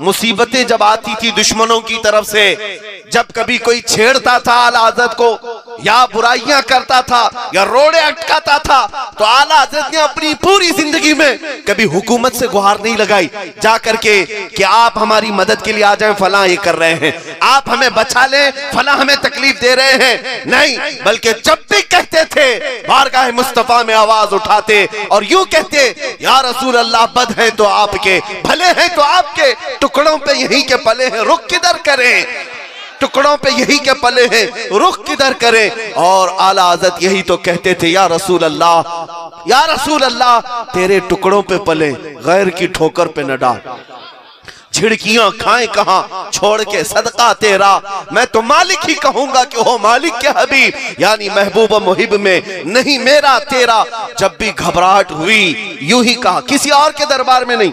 मुसीबतें जब आती थी दुश्मनों की तरफ से, जब कभी कोई छेड़ता था आला हज़रत को या बुराइयां करता था या रोड़े अटकाता था, तो आला हज़रत ने अपनी पूरी जिंदगी में कभी हुकूमत से गुहार नहीं लगाई जा करके कि आप हमारी मदद के लिए आ जाएं, फला ये कर रहे हैं, आप हमें बचा लें, फला हमें तकलीफ दे रहे हैं, नहीं, बल्कि जब भी कहते थे बारगाह मुस्तफा में आवाज उठाते और यूं कहते, या रसूल अल्लाह, बद है तो आपके, भले हैं तो आपके, टुकड़ों पे यहीं के पले हैं, रुख किधर करें, टुकड़ों पे यही के पले हैं, रुख किधर करें। और आला हज़रत यही तो कहते थे, या रसूल अल्लाह, या रसूल अल्लाह, तेरे टुकड़ों पे पले, गैर की ठोकर पे न डाल, झिड़कियां खाएं कहां, छोड़ के सदका तेरा, मैं तो मालिक ही कहूंगा कि हो मालिक के हबीब, यानी महबूब मुहिब में नहीं मेरा तेरा। जब भी घबराहट हुई यूं ही कहा, किसी और के दरबार में नहीं,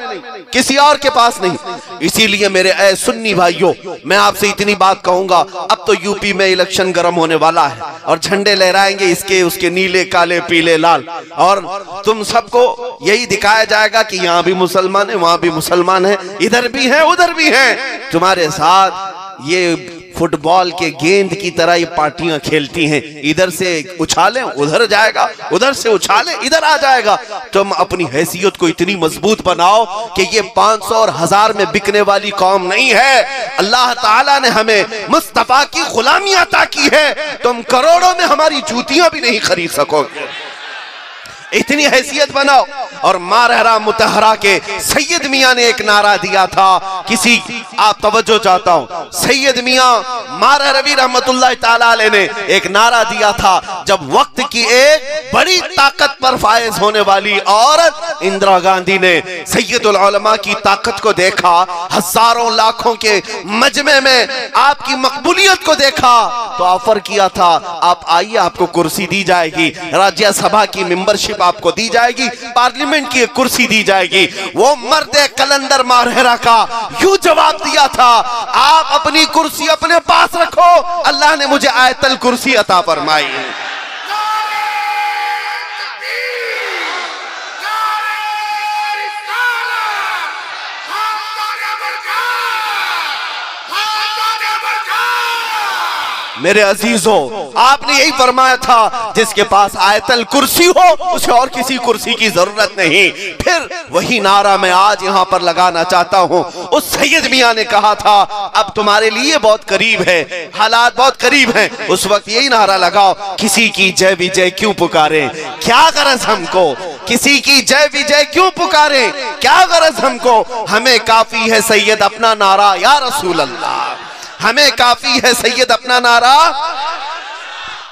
किसी और के पास नहीं। इसीलिए मेरे ऐ सुन्नी भाइयों, मैं आपसे इतनी बात कहूंगा, अब तो यूपी में इलेक्शन गर्म होने वाला है और झंडे लहराएंगे इसके उसके, नीले काले पीले लाल, और तुम सबको यही दिखाया जाएगा कि यहाँ भी मुसलमान है, वहां भी मुसलमान है, इधर भी है उधर भी है। तुम्हारे साथ ये फुटबॉल के गेंद की तरह ये पार्टियां खेलती हैं, इधर से उछालें उधर जाएगा, उधर से उछालें इधर आ जाएगा। तुम अपनी हैसियत को इतनी मजबूत बनाओ कि ये 500 और 1000 में बिकने वाली कौम नहीं है। अल्लाह ताला ने हमें मुस्तफा की गुलामी अता की है, तुम करोड़ों में हमारी जूतियां भी नहीं खरीद सकोगे, इतनी हैसियत बनाओ। और मारहरा मुतहरा के सैयद मियां ने एक नारा दिया था, किसी आप तवज्जो चाहता हूं, सैयद मियां मारह रवी रहमतुल्लाह ताला अलैह ने एक नारा दिया था, जब वक्त की एक बड़ी ताकत पर फायज होने वाली औरत इंदिरा गांधी ने सैयदुल उलमा की ताकत को देखा, हजारों लाखों के मजमे में आपकी मकबूलियत को देखा, तो ऑफर किया था, आप आइए, आपको कुर्सी दी जाएगी, राज्यसभा की मेंबरशिप आपको दी जाएगी, पार्लियामेंट की कुर्सी दी जाएगी। वो मर्द कलंदर मारहरा का यूं जवाब दिया था, आप अपनी कुर्सी अपने पास रखो, अल्लाह ने मुझे आयतल कुर्सी अता फरमाई। मेरे अजीजों, आपने यही फरमाया था, जिसके पास आयतल कुर्सी हो उसे और किसी कुर्सी की जरूरत नहीं। फिर वही नारा मैं आज यहाँ पर लगाना चाहता हूँ। उस सैयद मियां ने कहा था, अब तुम्हारे लिए बहुत करीब है, हालात बहुत करीब हैं, उस वक्त यही नारा लगाओ, किसी की जय विजय क्यों पुकारे, क्या गरज हमको, किसी की जय विजय क्यों पुकारे, क्या गरज हमको, हमें काफी है सैयद अपना नारा, या रसूल अल्लाह, हमें काफी है सैयद अपना नारा।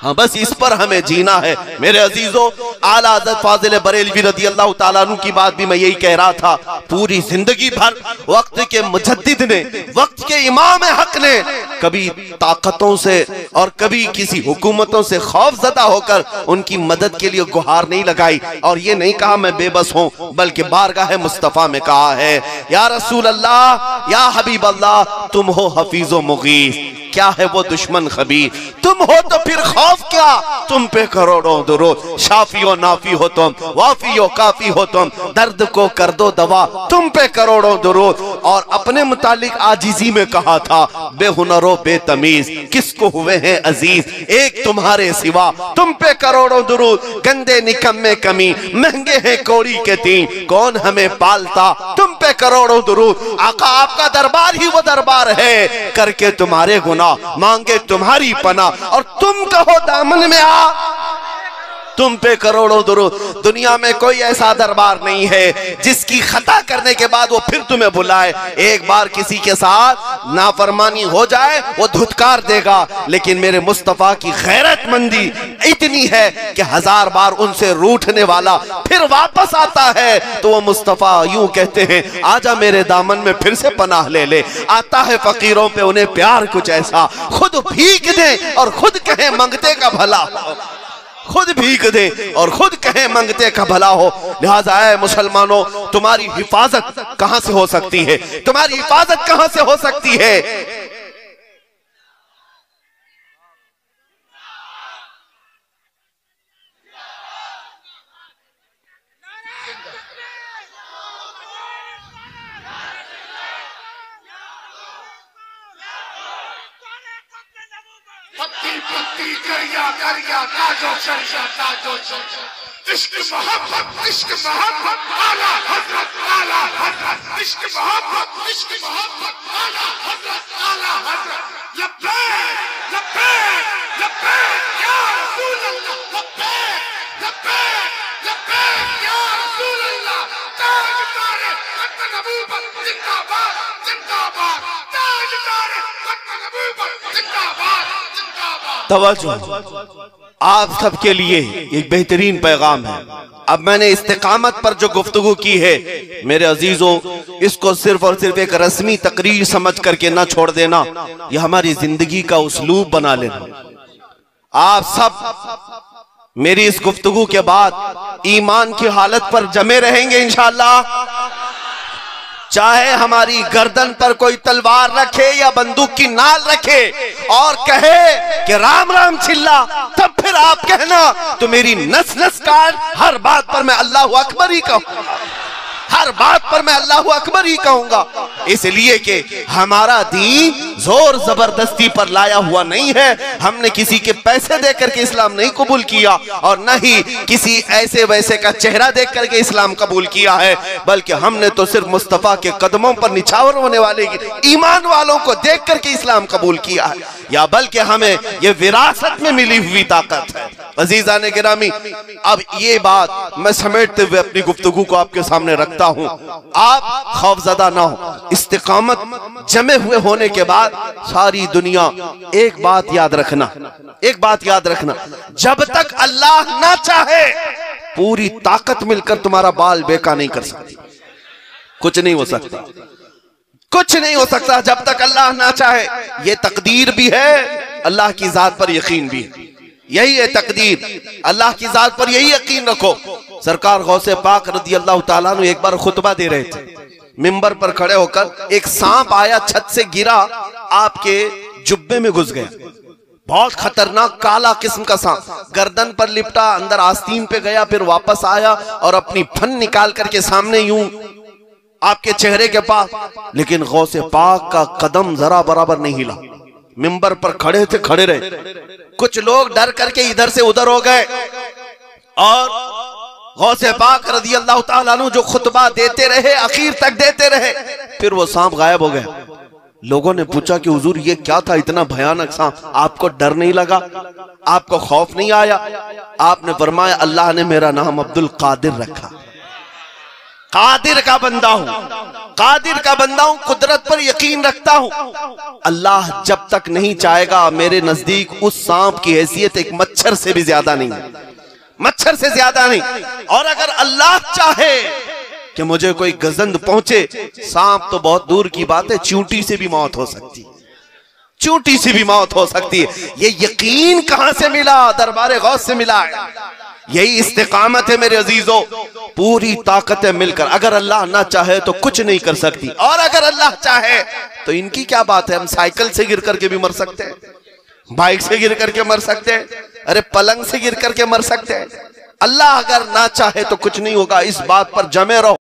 हाँ, बस इस पर हमें जीना है। मेरे अजीजों, आला हज़रत फाजिल बरेलवी रज़ी अल्लाह ताला अन्हु की बात भी मैं यही कह रहा था, पूरी जिंदगी भर वक्त के मुजद्दिद ने, वक्त के इमाम हक ने कभी ताकतों से और कभी किसी हुकूमतों से खौफजदा होकर उनकी मदद के लिए गुहार नहीं लगाई, और ये नहीं कहा मैं बेबस हूँ, बल्कि बारगाह मुस्तफा में कहा है, या रसूल अल्लाह, या हबीब अल्लाह, तुम हो हफीजो मुगीस, क्या है वो दुश्मन खबीर, तुम हो तो फिर खौफ क्या, तुम पे करोड़ों दुरूद, शाफियो नाफी हो तुम, वाफियो काफी हो तुम, दर्द को कर दो दवा, तुम पे करोड़ों दुरूद। और अपने मुतालिक आजिजी में कहा था, बेहुनरो बेतमीज किसको हुए हैं अजीज, एक तुम्हारे सिवा, तुम पे करोड़ों दुरूद, गंदे निकम्मे कमी, महंगे हैं कौड़ी के तीन, कौन हमें पालता, तुम पे करोड़ों दुरूद। आका आपका दरबार ही वो दरबार है, करके तुम्हारे गुनाह मांगे तुम्हारी पना, और तुम कहो दामन में आ, तुम पे करोड़ों दुरूद। दुनिया में कोई ऐसा दरबार नहीं है जिसकी खता करने के बाद वो फिर तुम्हें बुलाए। एक बार किसी के साथ नाफरमानी हो जाए वो धुतकार देगा, लेकिन मेरे मुस्तफा की गैरतमंदी इतनी है कि 1000 बार उनसे रूठने वाला फिर वापस आता है तो वो मुस्तफा यूं कहते हैं, आजा मेरे दामन में फिर से पनाह ले ले। आता है फकीरों पे उन्हें प्यार कुछ ऐसा, खुद भीख दे और खुद कहे मंगते का भला, खुद भीख दे और खुद कहे मंगते का भला हो। लिहाजा है मुसलमानों, तुम्हारी हिफाजत कहां से हो सकती है, तुम्हारी हिफाजत कहां से हो सकती है। पत्ती पत्ती करिया करिया ताजो शरिया ताजो शरिया इश्क मोहब्बत आला हजरत इश्क मोहब्बत आला हजरत लब्बैक लब्बैक लब्बैक या रसूल अल्लाह लब्बैक लब्बैक लब्बैक या रसूल अल्लाह ताजदारे खत्म नबूवत जिंदाबाद जिंदाबाद ताजदारे खत्म नबूवत जिंदाबाद जिंदाबाद। तवज्जो, आप सबके लिए एक बेहतरीन पैगाम है। अब मैंने इस्तिकामत पर जो गुफ्तगू की है मेरे अजीजों, इसको सिर्फ और सिर्फ एक रस्मी तकरीर समझ करके ना छोड़ देना, यह हमारी जिंदगी का उसलूब बना लेना। आप सब मेरी इस गुफ्तगू के बाद ईमान की हालत पर जमे रहेंगे इंशाअल्लाह। चाहे हमारी गर्दन पर कोई तलवार रखे या बंदूक की नाल रखे और कहे कि राम राम चिल्ला, तब फिर आप कहना तो मेरी नस नस काट, हर बात पर मैं अल्लाह अकबर ही कहूंगा, हर बात पर मैं अल्लाह अकबर ही कहूंगा। इसलिए कि हमारा दीन जोर जबरदस्ती पर लाया हुआ नहीं है। हमने किसी के पैसे देकर के इस्लाम नहीं कबूल किया और न ही किसी ऐसे वैसे का चेहरा देख करके इस्लाम कबूल किया है, बल्कि हमने तो सिर्फ मुस्तफा के कदमों पर निछावर होने वाले ईमान वालों को देख करके इस्लाम कबूल किया है, या बल्कि हमें यह विरासत में मिली हुई ताकत है। अजीजाने गिरामी, अब ये बात मैं समेटते हुए अपनी गुफ्तगू को आपके सामने रखता हूं। आप खौफजदा ना हो। इस्तिकामत जमे हुए होने के बाद सारी दुनिया एक बात याद रखना, एक बात याद रखना, जब तक अल्लाह ना चाहे पूरी ताकत मिलकर तुम्हारा बाल बेका नहीं कर सकती। कुछ नहीं हो सकता, कुछ नहीं हो सकता जब तक अल्लाह ना चाहे। ये तकदीर भी है, अल्लाह की जात पर यकीन भी है। यही है तकदीर, अल्लाह की जात पर यही यकीन रखो। सरकार गौसे पाक रज़ी अल्लाह ताला अन्हु एक बार खुतबा दे रहे थे, मिंबर पर खड़े होकर एक सांप आया, छत से गिरा, आपके जुब्बे में घुस गया। बहुत खतरनाक काला किस्म का सांप, गर्दन पर लिपटा, अंदर आस्तीन पे गया, फिर वापस आया और अपनी फन निकाल करके सामने यूं आपके चेहरे के पास। लेकिन गौसे पाक का कदम जरा बराबर नहीं हिला, मिंबर पर खड़े थे, खड़े रहे। कुछ लोग डर करके इधर से उधर हो गए और गौसे पाक रज़ी अल्लाह ताला अन्हु जो खुतबा देते रहे, आखिर तक देते रहे, फिर वो सांप गायब हो गया। लोगों ने पूछा कि हुजूर ये क्या था, इतना भयानक सांप, आपको डर नहीं लगा, आपको खौफ नहीं आया? आपने फरमाया अल्लाह ने मेरा नाम अब्दुल कादिर रखा, कादिर का बंदा हूं, कादिर का बंदा हूं, कुदरत पर यकीन रखता हूं। अल्लाह जब तक नहीं चाहेगा मेरे नजदीक उस सांप की हैसियत एक मच्छर से भी ज्यादा नहीं है, मच्छर से ज्यादा नहीं। और अगर अल्लाह चाहे कि मुझे कोई गजंद पहुंचे, सांप तो बहुत दूर की बात है, चींटी से भी मौत हो सकती है, चींटी से भी मौत हो सकती है। ये यकीन कहां से मिला? दरबारे गौस से मिला है। यही इस्तिकामत है मेरे अजीजों, पूरी ताकतें मिलकर अगर अल्लाह ना चाहे तो कुछ नहीं कर सकती, और अगर अल्लाह चाहे तो इनकी क्या बात है। हम साइकिल से गिर करके भी मर सकते हैं, बाइक से गिर करके मर सकते हैं, अरे पलंग से गिर करके मर सकते हैं। अल्लाह अगर ना चाहे तो कुछ नहीं होगा। इस बात पर जमे रहो।